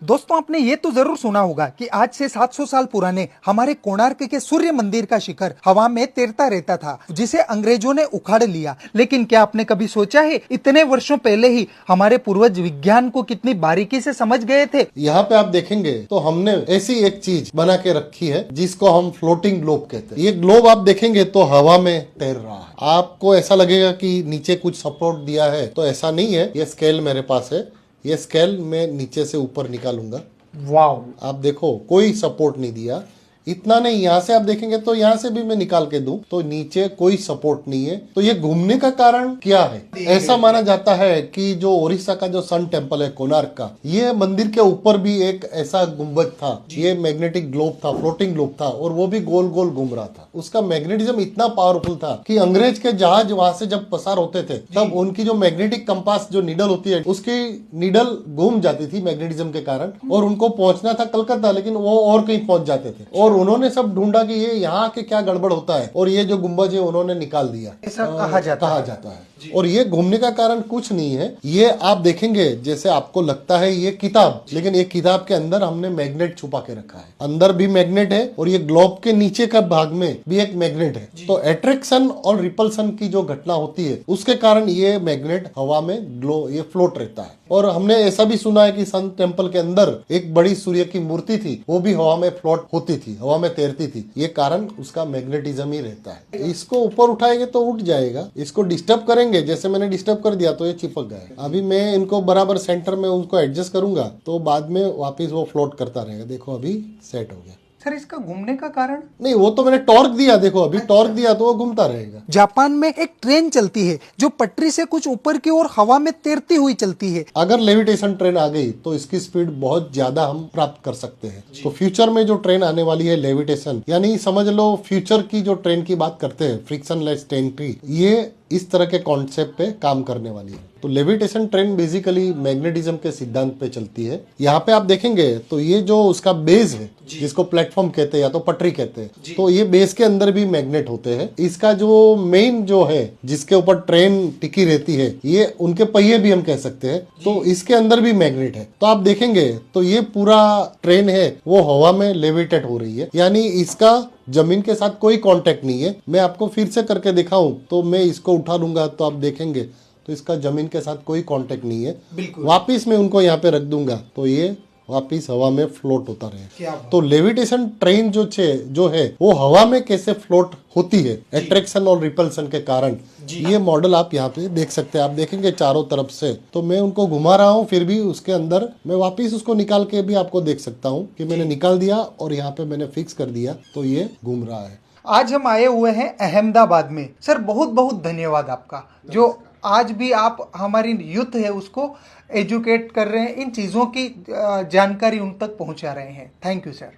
दोस्तों, आपने ये तो जरूर सुना होगा कि आज से 700 साल पुराने हमारे कोणार्क के सूर्य मंदिर का शिखर हवा में तैरता रहता था, जिसे अंग्रेजों ने उखाड़ लिया। लेकिन क्या आपने कभी सोचा है, इतने वर्षों पहले ही हमारे पूर्वज विज्ञान को कितनी बारीकी से समझ गए थे। यहाँ पे आप देखेंगे तो हमने ऐसी एक चीज बना के रखी है जिसको हम फ्लोटिंग ग्लोब कहते हैं। ये ग्लोब आप देखेंगे तो हवा में तैर रहा है। आपको ऐसा लगेगा कि नीचे कुछ सपोर्ट दिया है, तो ऐसा नहीं है। ये स्केल मेरे पास है, ये स्केल मैं नीचे से ऊपर निकालूंगा। वाव, आप देखो कोई सपोर्ट नहीं दिया। इतना नहीं, यहाँ से आप देखेंगे तो यहाँ से भी मैं निकाल के दूं तो नीचे कोई सपोर्ट नहीं है। तो ये घूमने का कारण क्या है? ऐसा माना जाता है कि जो उड़ीसा का जो सन टेम्पल है कोणार्क का, ये मंदिर के ऊपर भी एक ऐसा गुंबद था। ये मैग्नेटिक ग्लोब था, फ्लोटिंग ग्लोब था, और वो भी गोल गोल घूम रहा था। उसका मैग्नेटिज्म इतना पावरफुल था कि अंग्रेज के जहाज वहां से जब पसार होते थे तब उनकी जो मैग्नेटिक कंपास जो नीडल होती है, उसकी नीडल घूम जाती थी मैग्नेटिज्म के कारण, और उनको पहुंचना था कलकत्ता, लेकिन वो और कहीं पहुंच जाते थे। और उन्होंने सब ढूंढा कि ये यहाँ के क्या गड़बड़ होता है, और ये जो गुंबज है उन्होंने निकाल दिया। ऐसा कहा जाता है। और ये घूमने का कारण कुछ नहीं है। ये आप देखेंगे जैसे आपको लगता है ये किताब, लेकिन ये किताब के अंदर हमने मैग्नेट छुपा के रखा है। अंदर भी मैग्नेट है और ये ग्लोब के नीचे का भाग में भी एक मैग्नेट है। तो अट्रैक्शन और रिपल्सन की जो घटना होती है उसके कारण ये मैग्नेट हवा में ये फ्लोट रहता है। और हमने ऐसा भी सुना है कि सन टेम्पल के अंदर एक बड़ी सूर्य की मूर्ति थी, वो भी हवा में फ्लोट होती थी, हवा में तैरती थी। ये कारण उसका मैग्नेटिज्म ही रहता है। इसको ऊपर उठाएंगे तो उठ जाएगा, इसको डिस्टर्ब करेंगे, जैसे मैंने डिस्टर्ब कर दिया तो ये चिपक गया। अभी मैं इनको बराबर सेंटर में उसको एडजस्ट करूंगा तो बाद में वापिस वो फ्लोट करता रहेगा। देखो अभी सेट हो गया। सर, इसका घूमने का कारण? नहीं, वो तो मैंने टॉर्क दिया। देखो अभी टॉर्क दिया तो वो घूमता रहेगा। जापान में एक ट्रेन चलती है जो पटरी से कुछ ऊपर की ओर हवा में तैरती हुई चलती है। अगर लेविटेशन ट्रेन आ गई तो इसकी स्पीड बहुत ज्यादा हम प्राप्त कर सकते हैं। तो फ्यूचर में जो ट्रेन आने वाली है लेविटेशन, यानी समझ लो फ्यूचर की जो ट्रेन की बात करते हैं, फ्रिक्शन लेस ट्रेन की, ये इस तरह के कॉन्सेप्ट पे काम करने वाली है। तो लेविटेशन ट्रेन बेसिकली मैग्नेटिज्म के सिद्धांत पे चलती है। यहाँ पे आप देखेंगे तो ये जो उसका बेस है, जिसको प्लेटफॉर्म कहते हैं या तो पटरी कहते हैं, तो ये बेस के अंदर भी मैग्नेट होते हैं। इसका जो मेन जो है जिसके ऊपर ट्रेन टिकी रहती है, ये उनके पहिए भी हम कह सकते हैं, तो इसके अंदर भी मैग्नेट है। तो आप देखेंगे तो ये पूरा ट्रेन है वो हवा में लेविटेट हो रही है, यानी इसका जमीन के साथ कोई कांटेक्ट नहीं है। मैं आपको फिर से करके दिखाऊं तो मैं इसको उठा लूंगा तो आप देखेंगे तो इसका जमीन के साथ कोई कांटेक्ट नहीं है। वापिस मैं उनको यहाँ पे रख दूंगा तो ये वापिस हवा में फ्लोट होता रहे। तो लेविटेशन ट्रेन जो है वो हवा में कैसे फ्लोट होती है अट्रैक्शन और रिपल्सन के कारण, ये मॉडल आप यहाँ पे देख सकते हैं। आप देखेंगे चारों तरफ से, तो मैं उनको घुमा रहा हूँ, फिर भी उसके अंदर मैं वापिस उसको निकाल के भी आपको देख सकता हूँ कि मैंने निकाल दिया और यहाँ पे मैंने फिक्स कर दिया तो ये घूम रहा है। आज हम आए हुए हैं अहमदाबाद में। सर, बहुत बहुत धन्यवाद आपका, जो आज भी आप हमारी यूथ है उसको एजुकेट कर रहे हैं, इन चीज़ों की जानकारी उन तक पहुंचा रहे हैं। Thank you sir.